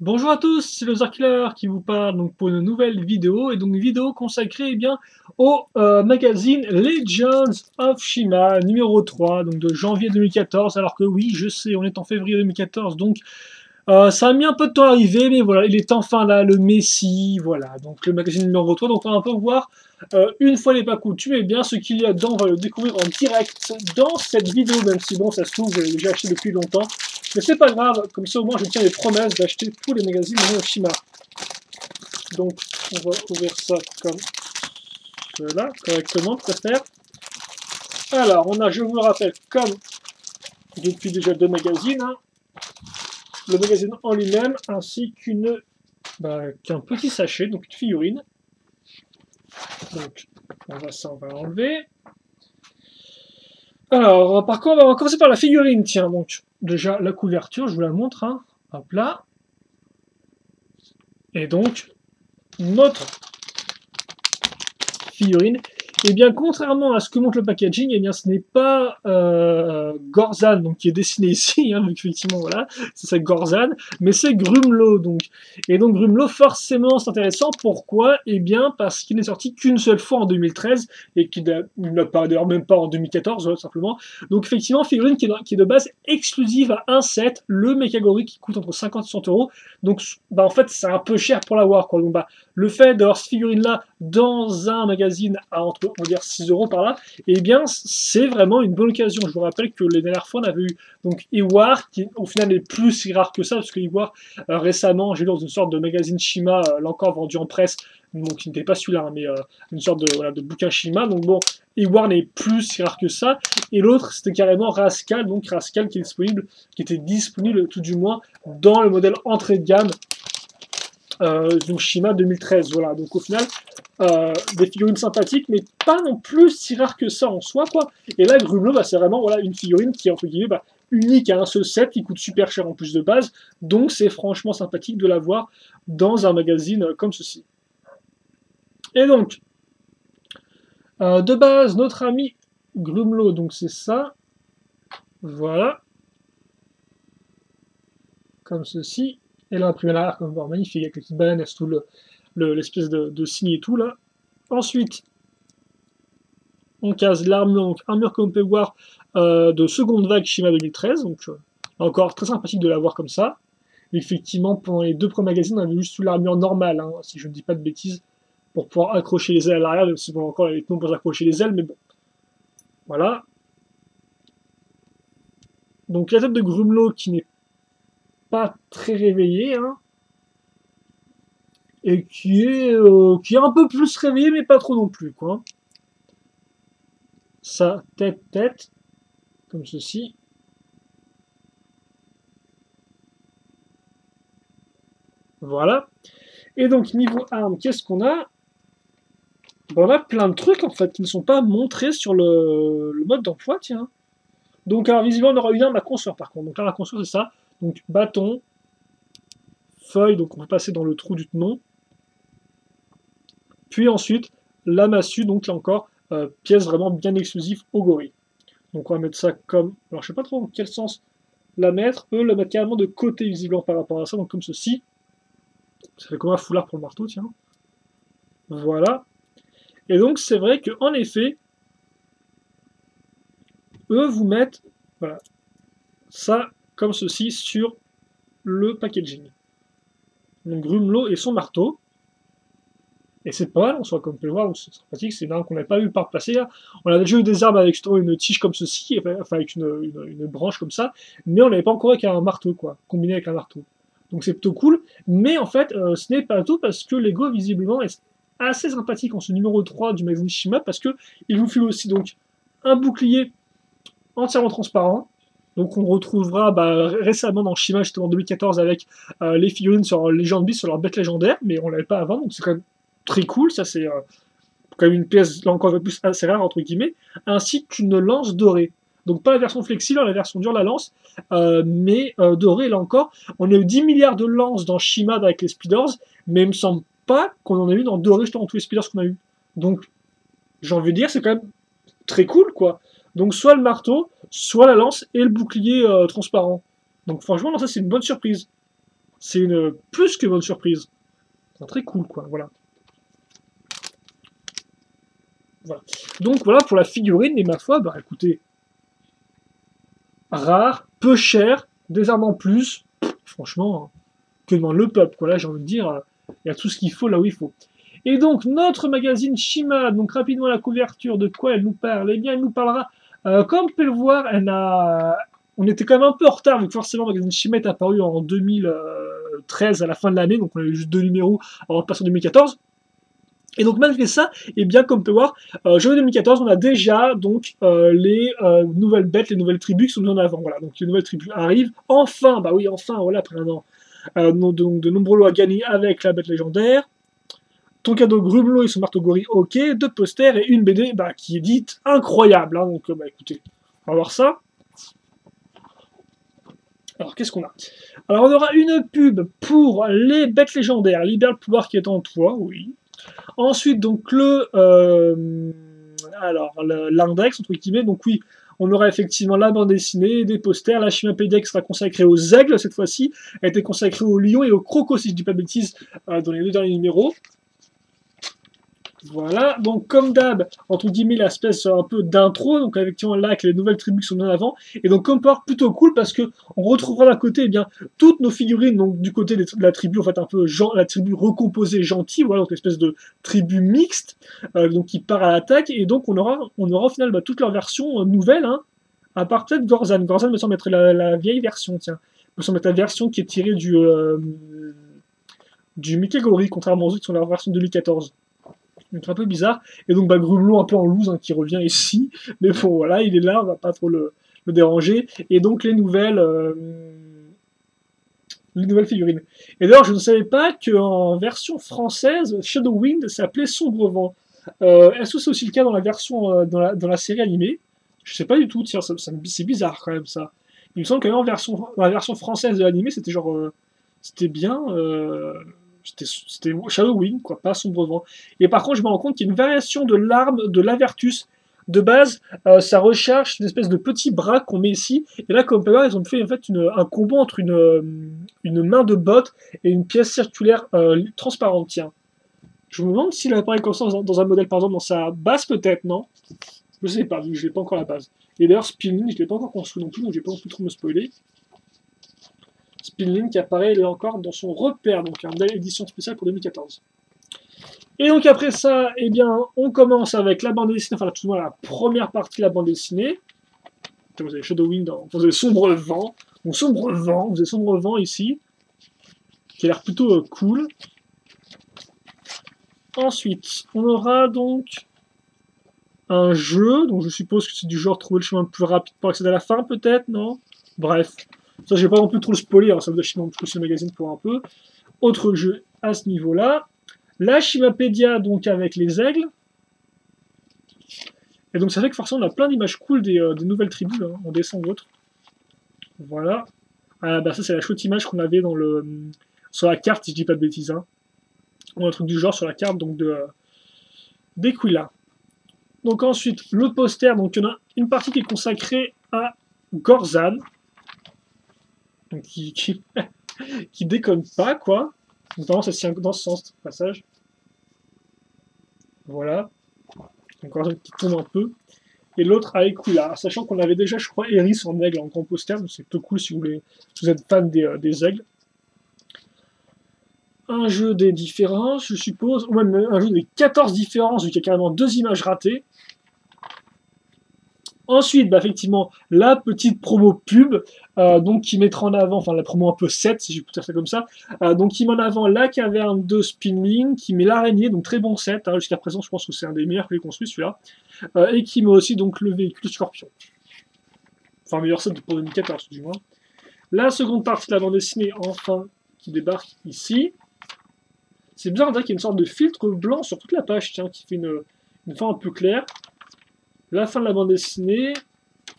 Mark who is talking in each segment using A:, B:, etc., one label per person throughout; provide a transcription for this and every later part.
A: Bonjour à tous, c'est le Killer qui vous parle donc pour une nouvelle vidéo et donc une vidéo consacrée au magazine Legends of Shima numéro 3 donc de janvier 2014 alors que oui je sais on est en février 2014 donc ça a mis un peu de temps à arriver mais voilà il est enfin là le Messie voilà donc le magazine numéro 3 donc on va un peu voir une fois n'est pas coutume et bien ce qu'il y a dedans on va le découvrir en direct dans cette vidéo même si bon ça se trouve j'ai déjà acheté depuis longtemps mais c'est pas grave, comme ça au moins je tiens les promesses d'acheter tous les magazines de Shima. Donc on va ouvrir ça comme cela, correctement, préfère. Alors on a, je vous le rappelle, comme depuis déjà deux magazines, hein, le magazine en lui-même, ainsi qu'un petit sachet, donc une figurine. Donc on va l'enlever. Alors par contre on va commencer par la figurine, tiens, donc déjà la couverture, je vous la montre, hein. Hop là. Et donc notre figurine. Et bien, contrairement à ce que montre le packaging, eh bien, ce n'est pas Gorzan, donc qui est dessiné ici, hein, vu qu'effectivement, voilà, c'est ça Gorzan, mais c'est Grumlow, donc. Et donc, Grumlow, forcément, c'est intéressant. Pourquoi? Eh bien, parce qu'il n'est sorti qu'une seule fois en 2013, et qu'il n'a pas, d'ailleurs, même pas en 2014, simplement. Donc, effectivement, figurine qui est de base exclusive à un set, le Mechagori, qui coûte entre 50 et 100 euros. Donc, bah, en fait, c'est un peu cher pour l'avoir, quoi. Donc, bah, le fait d'avoir cette figurine-là dans un magazine à entre, on va dire, 6 euros par là, eh bien, c'est vraiment une bonne occasion. Je vous rappelle que les dernières fois, on avait eu donc Iwar, qui au final n'est plus si rare que ça, parce que Iwar, récemment, j'ai lu dans une sorte de magazine Shima, là encore vendu en presse, donc qui n'était pas celui-là, hein, mais une sorte de, voilà, de bouquin Shima. Donc bon, Iwar n'est plus si rare que ça. Et l'autre, c'était carrément Rascal, donc Rascal qui était disponible tout du moins dans le modèle entrée de gamme donc Shima 2013. Voilà, donc au final, des figurines sympathiques, mais pas non plus si rares que ça en soi, quoi. Et là, Grumlow, bah, c'est vraiment voilà, une figurine qui est entre guillemets bah, unique à un seul set, qui coûte super cher en plus de base, donc c'est franchement sympathique de l'avoir dans un magazine comme ceci. Et donc, de base, notre ami Grumlow, donc c'est ça, voilà, comme ceci. Et là, imprimé à l'arrière, comme voir, magnifique, avec les petites bananes, tout l'espèce de signe et tout, là. Ensuite, on case l'armure, donc armure qu'on peut voir de seconde vague Shima 2013, donc encore très sympathique de l'avoir comme ça. Effectivement, pendant les deux premiers magazines, on avait juste sous l'armure normale, hein, si je ne dis pas de bêtises, pour pouvoir accrocher les ailes à l'arrière, même si bon, encore les pneus pour accrocher les ailes, mais bon. Voilà. Donc la tête de Grumlow qui n'est pas très réveillée, hein, et qui est un peu plus réveillée, mais pas trop non plus, quoi. Sa tête, comme ceci. Voilà. Et donc, niveau armes, qu'est-ce qu'on a? Bon, on a plein de trucs, en fait, qui ne sont pas montrés sur le mode d'emploi, tiens. Donc, alors, visiblement, on aura une arme à construire, par contre. Donc là, la construire, c'est ça. Donc, bâton, feuille, donc on va passer dans le trou du tenon. Puis ensuite, la massue, donc là encore, pièce vraiment bien exclusive au gorille. Donc, on va mettre ça comme... Alors, je sais pas trop dans quel sens la mettre. Eux, la mettre carrément de côté, visiblement, par rapport à ça. Donc, comme ceci. Ça fait comme un foulard pour le marteau, tiens. Voilà. Et donc, c'est vrai qu'en effet, eux vous mettent voilà, ça comme ceci sur le packaging. Donc, Grumlow et son marteau. Et c'est pas mal, on soit comme vous pouvez le voir, c'est sympathique, c'est une arme qu'on n'avait pas vu par le passé. Hein. On a déjà eu des armes avec justement une tige comme ceci, enfin avec une branche comme ça, mais on n'avait pas encore avec un marteau, quoi, combiné avec un marteau. Donc c'est plutôt cool, mais en fait, ce n'est pas tout parce que Lego, visiblement, est assez sympathique en ce numéro 3 du magazine Shima parce que il vous file aussi donc un bouclier entièrement transparent. Donc on retrouvera bah, récemment dans Shima, justement en 2014, avec les figurines sur Legend Beast, sur leur bête légendaire, mais on l'avait pas avant, donc c'est quand même très cool, ça c'est quand même une pièce, là encore un peu plus assez rare, entre guillemets, ainsi qu'une lance dorée. Donc pas la version flexible, la version dure la lance, mais dorée, là encore. On a eu 10 milliards de lances dans Shima avec les Speeders, mais il me semble pas qu'on en ait eu dans doré justement tous les Speeders qu'on a eu. Donc j'ai envie de dire, c'est quand même très cool, quoi. Donc soit le marteau, soit la lance et le bouclier transparent. Donc franchement, ça c'est une bonne surprise. C'est une plus que bonne surprise. C'est très cool, quoi, voilà. Voilà. Donc voilà pour la figurine, et ma foi, bah écoutez, rare, peu cher, des armes en plus, franchement, que demande le peuple, quoi, là j'ai envie de dire, il y a tout ce qu'il faut là où il faut. Et donc notre magazine Shima, donc rapidement la couverture, de quoi elle nous parle? Eh bien elle nous parlera, comme vous pouvez le voir, on était quand même un peu en retard, vu que forcément le magazine Shima est apparu en 2013 à la fin de l'année, donc on a eu juste 2 numéros avant de passer en 2014. Et donc malgré ça, et bien comme on peut voir, janvier 2014, on a déjà donc les nouvelles bêtes, les nouvelles tribus qui sont mises en avant. Voilà, donc les nouvelles tribus arrivent. Enfin, bah oui, enfin, voilà, après un an. Donc de nombreux lots à gagner avec la bête légendaire. Ton cadeau Grumelot et son marteau gorille, ok. 2 posters et une BD bah, qui est dite incroyable. Hein, donc bah écoutez, on va voir ça. Alors qu'est-ce qu'on a? Alors on aura une pub pour les bêtes légendaires. Libère le pouvoir qui est en toi, oui. Ensuite, donc l'index, entre guillemets, donc oui, on aura effectivement la bande dessinée, des posters, la Chimapédia qui sera consacrée aux aigles cette fois-ci, a été consacrée aux lions et aux crocos, si je dis pas de bêtises, dans les 2 derniers numéros. Voilà, donc comme d'hab, entre guillemets, l'espèce un peu d'intro, donc effectivement là avec les nouvelles tribus qui sont mises en avant, et donc comme part plutôt cool parce que on retrouvera d'un côté eh bien toutes nos figurines, donc du côté de la tribu en fait un peu la tribu recomposée gentille, voilà, donc une espèce de tribu mixte, donc qui part à l'attaque, et donc on aura au final bah, toutes leurs versions nouvelles, hein, à part peut-être Gorzan. Gorzan me semble être la vieille version, tiens, me semble être la version qui est tirée du Mikagori, contrairement aux autres qui sont la version de 2014. Donc un peu bizarre. Et donc bah, Grumelot un peu en loose hein, qui revient ici. Mais bon voilà, il est là, on va pas trop le déranger. Et donc les nouvelles figurines. Et d'ailleurs je ne savais pas qu'en version française, Shadow Wind s'appelait Sombre Vent. Est-ce que c'est aussi le cas dans la version dans la série animée? Je sais pas du tout, tiens, c'est bizarre quand même ça. Il me semble que dans la version française de l'animé, c'était genre c'était bien c'était Shadow Wind, quoi, pas Sombre Vent. Et par contre, je me rends compte qu'il y a une variation de l'arme de l'Avertus. De base, ça recharge une espèce de petit bras qu'on met ici. Et là, comme on peut voir, ils ont fait en fait un combo entre une main de botte et une pièce circulaire transparente. Tiens. Je me demande s'il apparaît comme ça dans un modèle, par exemple, dans sa base, peut-être, non? Je sais pas, vu que je n'ai pas encore la base. Et d'ailleurs, Spinlin, je ne l'ai pas encore construit non plus, donc je n'ai pas non plus trop me spoiler. Spinlin qui apparaît là encore dans son repère, donc une belle édition spéciale pour 2014. Et donc après ça, eh bien, on commence avec la bande dessinée, enfin tout le moins la première partie de la bande dessinée. Vous avez Shadow Wind, vous avez Sombre Vent, donc vous avez Sombre Vent ici, qui a l'air plutôt cool. Ensuite, on aura donc un jeu, donc je suppose que c'est du genre trouver le chemin le plus rapide pour accéder à la fin, peut-être, non? Bref, ça je vais pas non plus trop le spoiler, hein, ça vous a chier non plus le magazine pour un peu. Autre jeu à ce niveau-là. La Chimapédia, donc avec les aigles. Et donc ça fait que forcément on a plein d'images cool des nouvelles tribus, hein, en dessin ou autre. Voilà. Ah bah ça c'est la chouette image qu'on avait sur la carte, si je dis pas de bêtises. Hein. Ou un truc du genre sur la carte donc d'Equila. Donc ensuite, le poster, donc il y en a une partie qui est consacrée à Gorzan. Donc qui déconne pas, quoi. Notamment, ça tient dans ce sens, passage. Voilà. Donc Gorzan qui tombe un peu. Et l'autre à Equila, sachant qu'on avait déjà, je crois, Eris en aigle en grand poster, donc c'est peu cool si vous êtes fan des aigles. Un jeu des différences, je suppose, ou même un jeu des 14 différences, vu qu'il y a carrément 2 images ratées. Ensuite, bah, effectivement, la petite promo pub, donc qui mettra en avant, enfin la promo un peu 7, si je peux dire ça comme ça, donc qui met en avant la caverne de Spinling, qui met l'araignée, donc très bon set, hein, jusqu'à présent je pense que c'est un des meilleurs que j'ai construit celui-là, et qui met aussi donc le véhicule Scorpion. Enfin meilleur set pour 2014 du moins. La seconde partie de la bande dessinée, enfin, qui débarque ici. C'est bizarre, on dirait qu'il y a une sorte de filtre blanc sur toute la page, tiens, qui fait une fin un peu claire. La fin de la bande dessinée.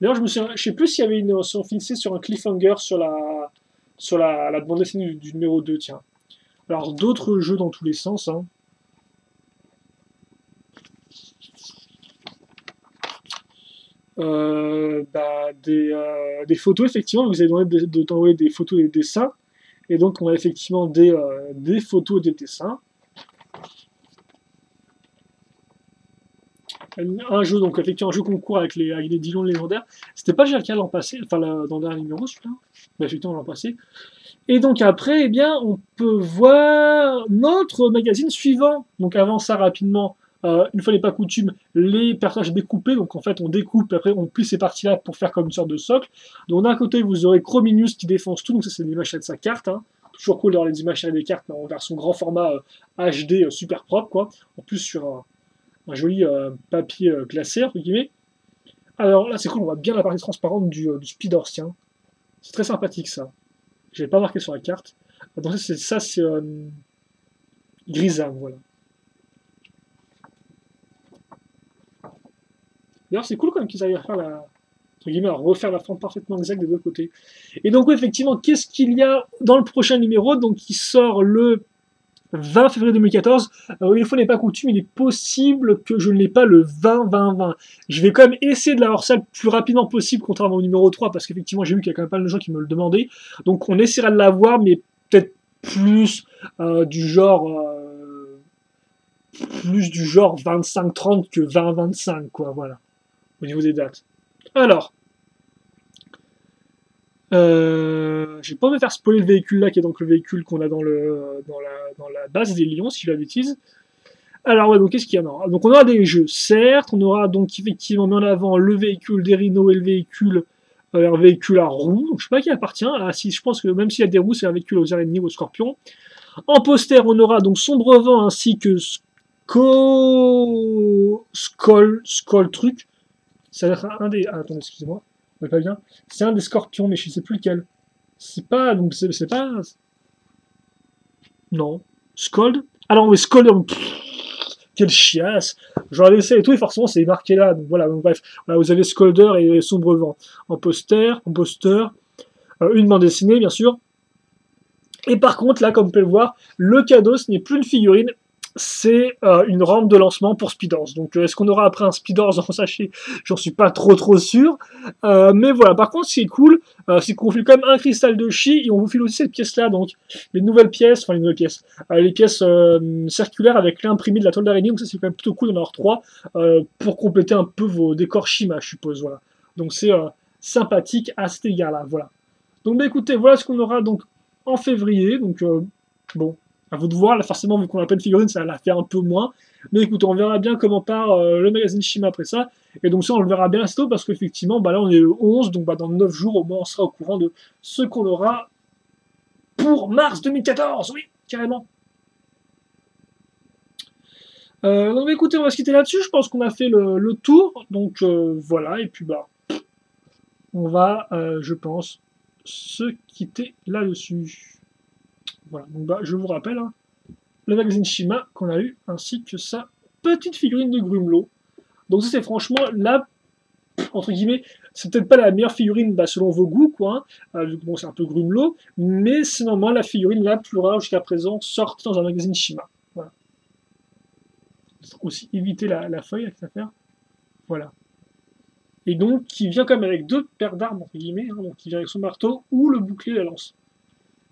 A: D'ailleurs, je sais plus s'il y avait si on finissait sur un cliffhanger sur la bande dessinée du numéro 2, tiens. Alors, d'autres jeux dans tous les sens, hein. Des photos, effectivement, vous avez demandé d'envoyer des photos et des dessins. Et donc on a effectivement des photos et des dessins. Un jeu, donc effectivement un jeu concours avec les Dillons légendaires. C'était pas déjà le cas l'an passé, enfin dans le dernier numéro celui-là. Bah, effectivement l'an passé. Et donc après, eh bien, on peut voir notre magazine suivant. Donc avant ça, rapidement, une fois n'est pas coutume, les personnages découpés. Donc en fait, on découpe, après on plie ces parties-là pour faire comme une sorte de socle. Donc d'un côté, vous aurez Chrominius qui défonce tout. Donc ça, c'est l'image de sa carte. Hein. Toujours cool d'avoir les images des cartes mais en version grand format HD super propre, quoi. En plus sur un joli papier glacé, entre guillemets. Alors là, c'est cool, on voit bien la partie transparente du Speedor, tiens. C'est très sympathique ça. Je l'ai pas marqué sur la carte. Donc ça, c'est Grisam, voilà. D'ailleurs, c'est cool quand même qu'ils arrivent à faire entre guillemets, à refaire la forme parfaitement exacte des deux côtés. Et donc, oui, effectivement, qu'est-ce qu'il y a dans le prochain numéro? Donc, qui sort le 20 février 2014. Une fois n'est pas coutume, il est possible que je ne l'ai pas le 20-20-20. Je vais quand même essayer de l'avoir ça le plus rapidement possible, contrairement au numéro 3, parce qu'effectivement, j'ai vu qu'il y a quand même pas mal de gens qui me le demandaient. Donc, on essaiera de l'avoir, mais peut-être plus du genre... plus du genre 25-30 que 20-25, quoi, voilà, au niveau des dates. Alors, j'ai pas envie de faire spoiler le véhicule là, qui est donc le véhicule qu'on a dans la base des Lions, si je la bêtise. Alors, ouais, donc qu'est-ce qu'il y a? Donc, on aura des jeux, certes, on aura donc effectivement mis en avant le véhicule des rhinos et le véhicule, un véhicule à roues, donc je sais pas qui appartient. Ah, si, je pense que même s'il y a des roues, c'est un véhicule aux araignées ou aux scorpions. En poster, on aura donc Sombre Vent ainsi que Skull truc. Ça va être un des. Ah, attendez, excusez-moi. Pas bien. C'est un des scorpions, mais je sais plus lequel. C'est pas. Donc, c'est pas. Non. Scold. Alors, oui, Scold. Quelle chiasse. J'aurais laissé et tout, et forcément, c'est marqué là. Donc, voilà. Donc, bref. Voilà, vous avez Scolder et Sombre Vent. En poster. Une bande dessinée, bien sûr. Et par contre, là, comme vous pouvez le voir, le cadeau, ce n'est plus une figurine, c'est une rampe de lancement pour Speedors. Donc est-ce qu'on aura après un Speedors en sachet? J'en suis pas trop sûr. Mais voilà, par contre ce qui est cool, c'est qu'on vous file quand même un cristal de chi et on vous file aussi cette pièce là, donc les nouvelles pièces, les pièces circulaires avec l'imprimé de la toile d'araignée, donc ça c'est quand même plutôt cool d'en avoir 3 pour compléter un peu vos décors Shima, je suppose, voilà. Donc c'est sympathique à cet égard là, voilà. Donc bah écoutez, voilà ce qu'on aura donc en février, donc bon, à vous de voir, là forcément vu qu'on a plein de figurines, ça la fait un peu moins, mais écoutez, on verra bien comment part le magazine Shima après ça, et donc ça on le verra bien assez tôt, parce qu'effectivement, bah là on est le 11, donc bah dans 9 jours au moins on sera au courant de ce qu'on aura pour mars 2014, oui, carrément. Donc bah, écoutez, on va se quitter là-dessus, je pense qu'on a fait le tour, donc voilà, et puis bah, on va, je pense, se quitter là-dessus. Voilà, donc bah, je vous rappelle, hein, le magazine Shima qu'on a eu, ainsi que sa petite figurine de Grumelot. Donc ça c'est franchement la, entre guillemets, c'est peut-être pas la meilleure figurine bah, selon vos goûts, quoi, hein, bon c'est un peu Grumelot, mais c'est normalement la figurine la plus rare jusqu'à présent sortie dans un magazine Shima. Voilà. Aussi éviter la feuille avec cette affaire. Voilà. Et donc qui vient quand même avec 2 paires d'armes, entre guillemets, hein, donc qui vient avec son marteau ou le bouclier et la lance.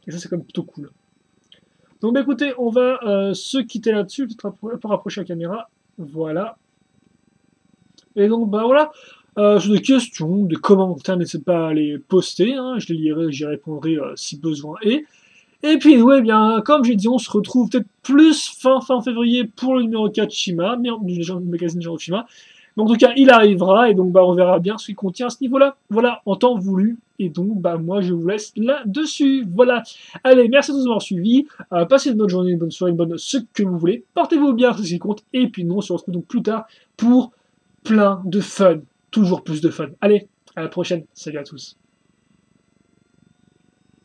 A: Et ça c'est quand même plutôt cool. Donc bah écoutez, on va se quitter là-dessus, peut-être pour rapprocher la caméra. Voilà. Et donc bah voilà, sur des questions, des commentaires, n'hésitez pas à les poster, hein, je les lirai, j'y répondrai si besoin est. Et puis ouais, bien, comme j'ai dit, on se retrouve peut-être plus fin février pour le numéro 4 Shima, du magazine Genre Shima. Mais en tout cas, il arrivera, et donc bah on verra bien ce qu'il contient à ce niveau-là. Voilà, en temps voulu. Et donc, bah moi je vous laisse là-dessus. Voilà. Allez, merci à tous d'avoir suivi. Passez une bonne journée, une bonne soirée, une bonne ce que vous voulez. Portez-vous bien, c'est ce qui compte. Et puis nous, on se retrouve donc plus tard pour plein de fun. Toujours plus de fun. Allez, à la prochaine. Salut à tous.